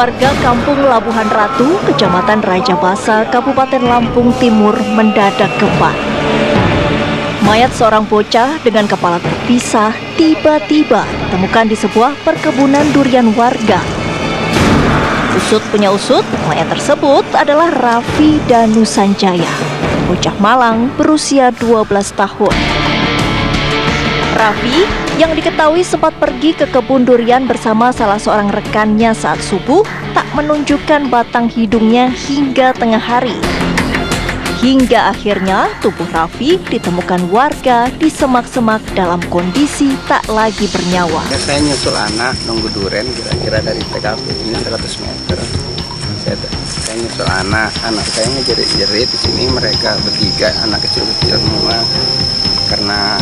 Warga Kampung Labuhan Ratu, Kecamatan Raja Basa, Kabupaten Lampung Timur mendadak gempar. Mayat seorang bocah dengan kepala terpisah tiba-tiba ditemukan di sebuah perkebunan durian warga. Usut punya usut, mayat tersebut adalah Raffi Danu Sanjaya, bocah Malang berusia 12 tahun. Raffi yang diketahui sempat pergi ke kebun durian bersama salah seorang rekannya saat subuh tak menunjukkan batang hidungnya hingga tengah hari. Hingga akhirnya tubuh Raffi ditemukan warga di semak-semak dalam kondisi tak lagi bernyawa. Saya nyusul anak nunggu durian kira-kira dari TKP ini 100 meter. Saya nyusul anak saya ngejerit-jerit di sini, mereka bertiga anak kecil-kecil semua. Karena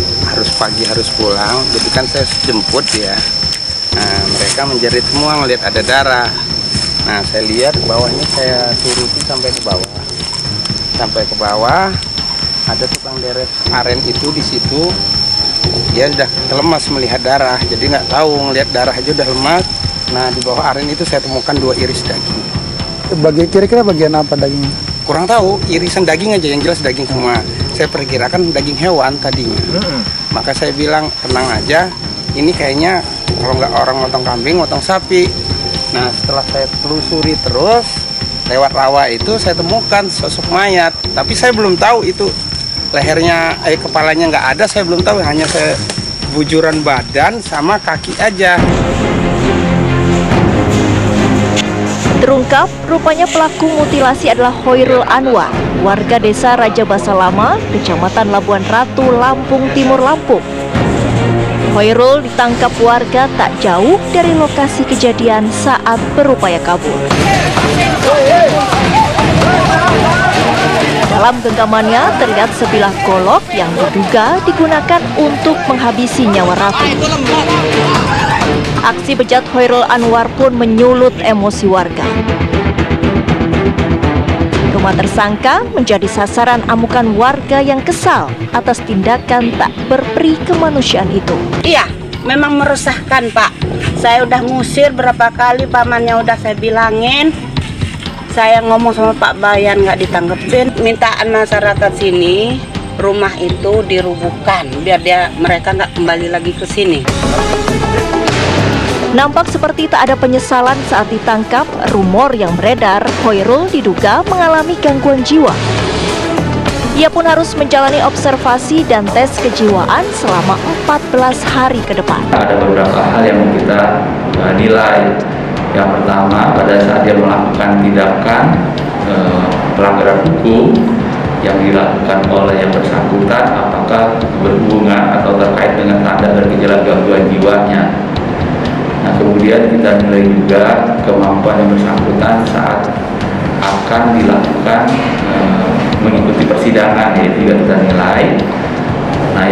pagi harus pulang, jadi kan saya jemput ya. Nah, mereka menjerit semua ngelihat ada darah. Nah, saya lihat bawahnya, saya turuti sampai ke bawah. Sampai ke bawah, ada tukang deret aren itu di situ. Dia udah lemas melihat darah, jadi nggak tahu, ngelihat darah aja udah lemas. Nah, di bawah aren itu saya temukan 2 iris daging. Kira-kira bagian apa dagingnya? Kurang tahu, irisan daging aja, yang jelas daging semua. Saya perkirakan daging hewan tadinya. Maka saya bilang, tenang aja, ini kayaknya kalau nggak orang motong kambing, motong sapi. Nah, setelah saya telusuri terus, lewat rawa itu saya temukan sosok mayat. Tapi saya belum tahu itu lehernya, kepalanya nggak ada, saya belum tahu. Hanya saya bujuran badan sama kaki aja. Terungkap, rupanya pelaku mutilasi adalah Hoirul Anwar, warga desa Raja Basa Lama, Kecamatan Labuhan Ratu, Lampung Timur, Lampung. Hoirul ditangkap warga tak jauh dari lokasi kejadian saat berupaya kabur. Dalam genggamannya terlihat sebilah golok yang diduga digunakan untuk menghabisi nyawa Raffi. Aksi bejat Hoirul Anwar pun menyulut emosi warga. Rumah tersangka menjadi sasaran amukan warga yang kesal atas tindakan tak berperi kemanusiaan itu. Iya, memang meresahkan, Pak. Saya udah ngusir berapa kali, pamannya udah saya bilangin. Saya ngomong sama Pak Bayan nggak ditanggepin. Mintaan masyarakat sini, rumah itu dirubuhkan biar mereka nggak kembali lagi ke sini. Nampak seperti tak ada penyesalan saat ditangkap. Rumor yang beredar, Hoirul diduga mengalami gangguan jiwa. Ia pun harus menjalani observasi dan tes kejiwaan selama 14 hari ke depan. Ada beberapa hal yang kita nilai. Yang pertama, pada saat dia melakukan tindakan pelanggaran hukum yang dilakukan oleh yang bersangkutan, apakah berhubungan atau terkait dengan tanda dan gejala gangguan jiwanya. Nah, kemudian kita nilai juga kemampuan yang bersangkutan saat akan dilakukan mengikuti persidangan, yaitu juga kita nilai. Nah,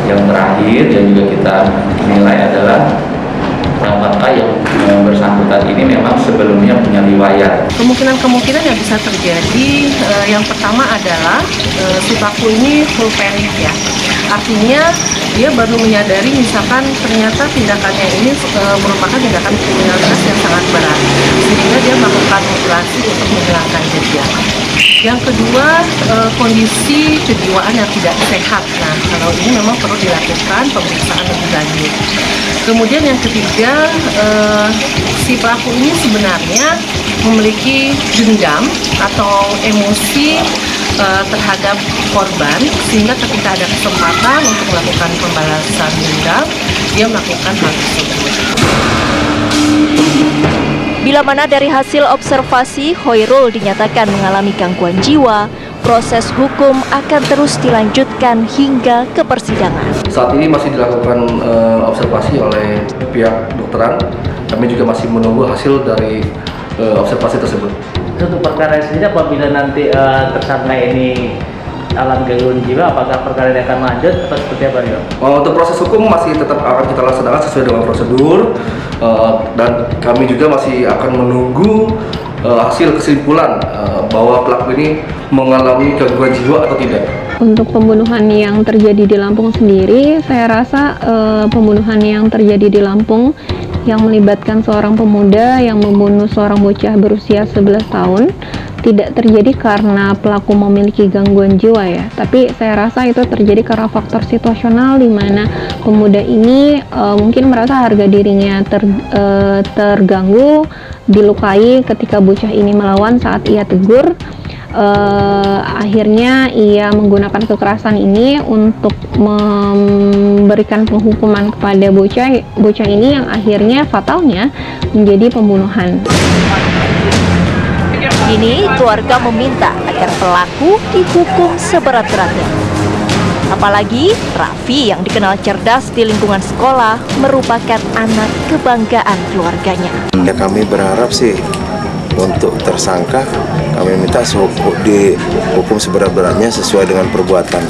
yang terakhir yang juga kita nilai adalah apakah yang bersangkutan ini memang sebelumnya punya riwayat. Kemungkinan yang bisa terjadi, yang pertama adalah si pelaku ini full panic ya. Artinya dia baru menyadari misalkan ternyata tindakannya ini merupakan tindakan kriminalitas yang sangat berat, sehingga dia melakukan mutilasi untuk menghilangkan jejak. Yang kedua, kondisi kejiwaan yang tidak sehat. Nah, kalau ini memang perlu dilakukan pemeriksaan lebih lanjut. Kemudian yang ketiga, si pelaku ini sebenarnya memiliki dendam atau emosi terhadap korban, sehingga ketika ada kesempatan untuk melakukan pembalasan dendam, dia melakukan hal tersebut. Bila mana dari hasil observasi Hoirul dinyatakan mengalami gangguan jiwa, proses hukum akan terus dilanjutkan hingga ke persidangan. Saat ini masih dilakukan observasi oleh pihak dokteran. Kami juga masih menunggu hasil dari observasi tersebut. Untuk perkara sendiri, apabila nanti tersangka ini alam gangguan jiwa, apakah perkara ini akan lanjut atau seperti apa ya? Untuk proses hukum masih tetap akan kita laksanakan sesuai dengan prosedur, dan kami juga masih akan menunggu hasil kesimpulan bahwa pelaku ini mengalami gangguan jiwa atau tidak. Untuk pembunuhan yang terjadi di Lampung sendiri, saya rasa pembunuhan yang terjadi di Lampung yang melibatkan seorang pemuda yang membunuh seorang bocah berusia 11 tahun tidak terjadi karena pelaku memiliki gangguan jiwa ya, tapi saya rasa itu terjadi karena faktor situasional di mana pemuda ini mungkin merasa harga dirinya terganggu, dilukai ketika bocah ini melawan saat ia tegur. Akhirnya ia menggunakan kekerasan ini untuk memberikan penghukuman kepada bocah ini yang akhirnya fatalnya menjadi pembunuhan. Kini keluarga meminta agar pelaku dihukum seberat-beratnya. Apalagi Raffi yang dikenal cerdas di lingkungan sekolah merupakan anak kebanggaan keluarganya. Ya, kami berharap sih untuk tersangka kami minta dihukum seberat-beratnya sesuai dengan perbuatan,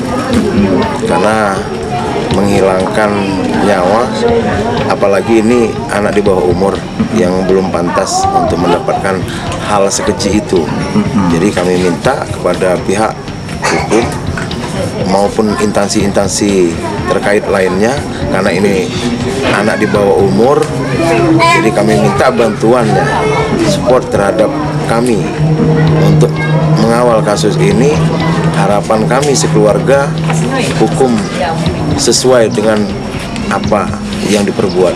karena menghilangkan nyawa, apalagi ini anak di bawah umur yang belum pantas untuk mendapatkan hal sekecil itu. Jadi kami minta kepada pihak hukum maupun instansi-instansi terkait lainnya, karena ini anak di bawah umur, jadi kami minta bantuannya, support terhadap kami untuk mengawal kasus ini. Harapan kami sekeluarga hukum sesuai dengan apa yang diperbuat.